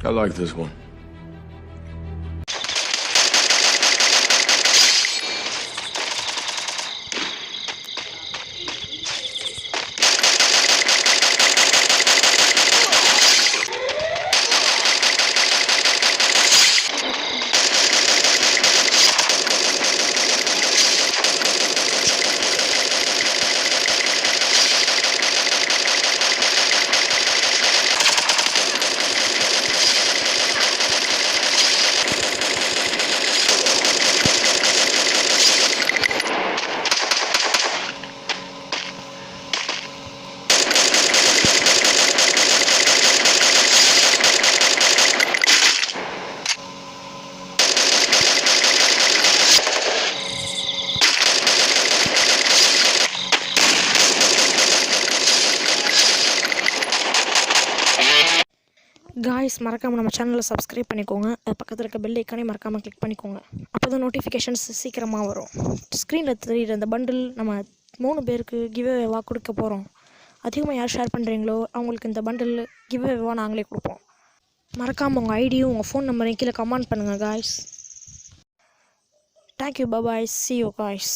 I like this one. Guys, மறக்காமல் நம்ம சேனலை சப்ஸ்கிரைப் பண்ணிக்கோங்க. பக்கத்தில் இருக்க பெல் ஐக்கானே மறக்காமல் கிளிக் பண்ணிக்கோங்க. அப்போ தான் நோட்டிஃபிகேஷன்ஸ் சீக்கிரமாக வரும். ஸ்க்ரீனில் தெரியுற அந்த பண்டில் நம்ம 3 பேருக்கு கிவ்அவேவாக கொடுக்க போகிறோம். அதிகமாக யார் ஷேர் பண்ணுறீங்களோ அவங்களுக்கு இந்த பண்டில் கிவ்அவேவாக நாங்களே கொடுப்போம். மறக்காமல் உங்கள் ஐடியும் உங்கள் ஃபோன் நம்பரையும் கீழே கமெண்ட் பண்ணுங்கள் guys. Thank you, bye, see you guys.